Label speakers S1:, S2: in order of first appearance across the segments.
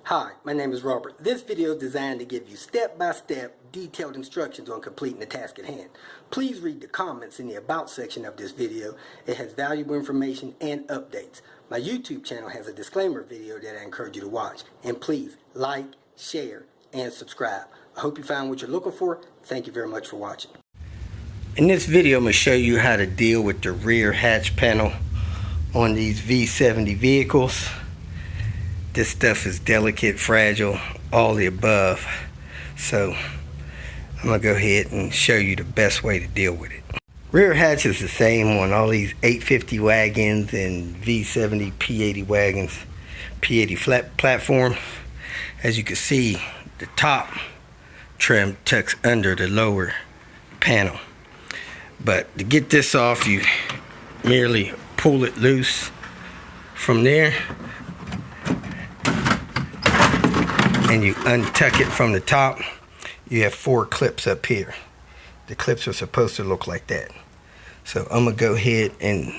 S1: Hi, my name is Robert. This video is designed to give you step-by-step detailed instructions on completing the task at hand. Please read the comments in the About section of this video. It has valuable information and updates. My YouTube channel has a disclaimer video that I encourage you to watch. And please like, share, and subscribe. I hope you found what you're looking for. Thank you very much for watching. In this video, I'm going to show you how to deal with the rear hatch panel on these V70 vehicles. This stuff is delicate, fragile, all the above. So I'm going to go ahead and show you the best way to deal with it. Rear hatch is the same on all these 850 wagons and V70 P80 wagons, P80 flat platform. As you can see, the top trim tucks under the lower panel. But to get this off, you merely pull it loose from there. And you untuck it from the top. You have 4 clips up here. The clips are supposed to look like that. So I'm gonna go ahead and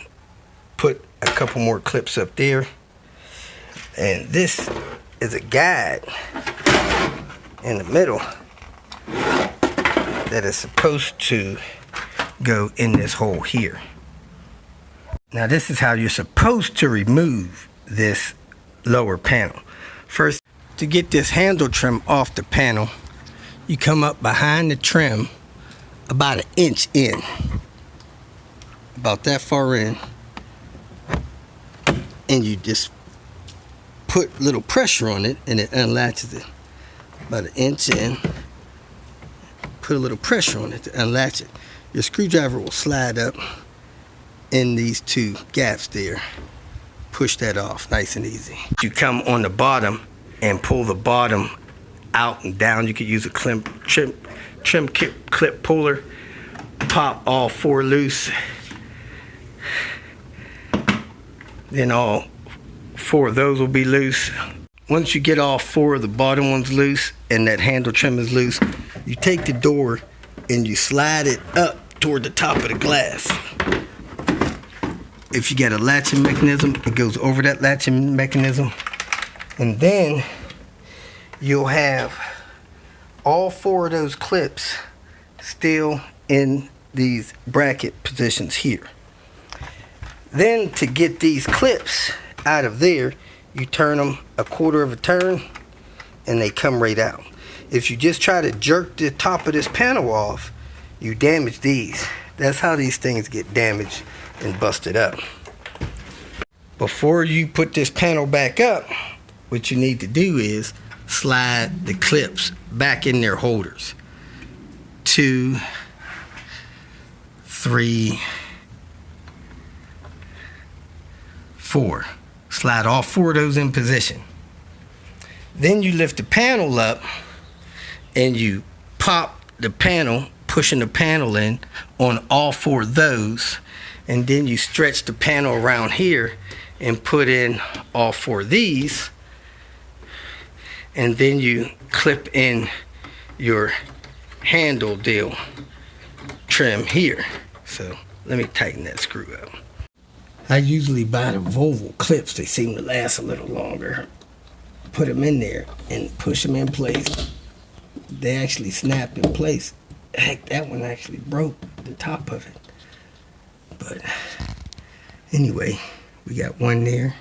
S1: put a couple more clips up there. And this is a guide in the middle that is supposed to go in this hole here. Now this is how you're supposed to remove this lower panel. First, to get this handle trim off the panel, you come up behind the trim about 1 inch in, about that far in, and you just put a little pressure on it and it unlatches it. About 1 inch in, put a little pressure on it to unlatch it. Your screwdriver will slide up in these 2 gaps there. Push that off nice and easy. You come on the bottom and pull the bottom out and down. You could use a trim clip puller. Pop all 4 loose. Then all 4 of those will be loose. Once you get all 4 of the bottom ones loose and that handle trim is loose, you take the door and you slide it up toward the top of the glass. If you get a latching mechanism, it goes over that latching mechanism. And then you'll have all 4 of those clips still in these bracket positions here. Then to get these clips out of there, you turn them 1/4 of a turn and they come right out. If you just try to jerk the top of this panel off, you damage these. That's how these things get damaged and busted up. Before you put this panel back up, what you need to do is slide the clips back in their holders. 2, 3, 4. Slide all 4 of those in position. Then you lift the panel up and you pop the panel, pushing the panel in on all 4 of those, and then you stretch the panel around here and put in all 4 of these, and then you clip in your handle deal trim here. So let me tighten that screw up. I usually buy the Volvo clips. They seem to last a little longer. Put them in there and push them in place. They actually snap in place. Heck, that one actually broke the top of it. But anyway, we got 1 there,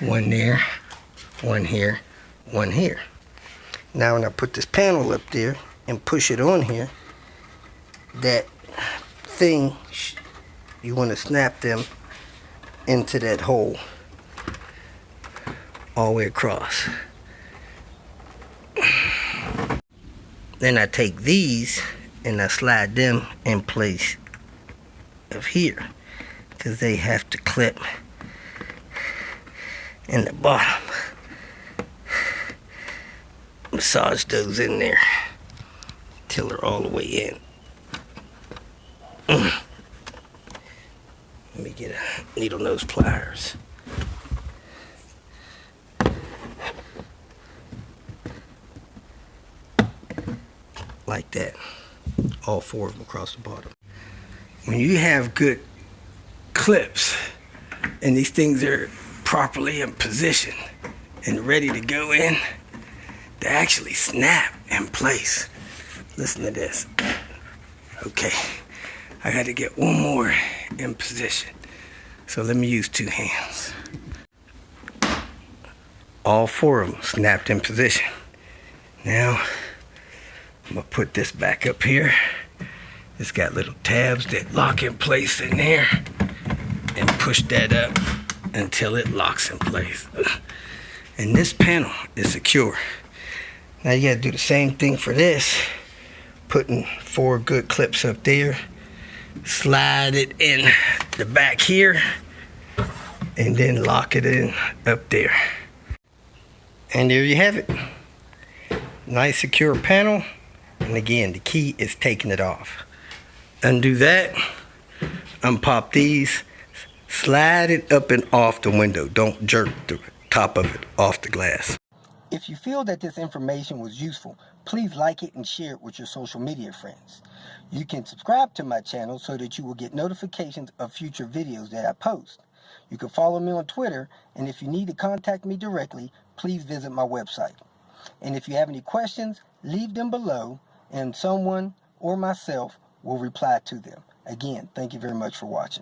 S1: 1 there, 1 here, 1 here. Now when I put this panel up there and push it on here, that thing, you want to snap them into that hole all the way across. Then I take these and I slide them in place of here, because they have to clip in the bottom. Massage those in there till they're all the way in. Let me get a needle nose pliers. Like that. All 4 of them across the bottom. When you have good clips and these things are properly in position, and ready to go in, they actually snap in place. Listen to this. Okay, I got to get one more in position. So let me use 2 hands. All 4 of them snapped in position. Now, I'm gonna put this back up here. It's got little tabs that lock in place in there, and push that up until it locks in place. And this panel is secure. Now you gotta do the same thing for this. Putting 4 good clips up there, slide it in the back here, and then lock it in up there. And there you have it. Nice secure panel. And again, the key is taking it off. Undo that, unpop these, slide it up and off the window. Don't jerk the top of it off the glass. If you feel that this information was useful, please like it and share it with your social media friends. You can subscribe to my channel so that you will get notifications of future videos that I post. You can follow me on Twitter, and if you need to contact me directly, please visit my website. And if you have any questions, leave them below, and someone or myself will reply to them. Again, thank you very much for watching.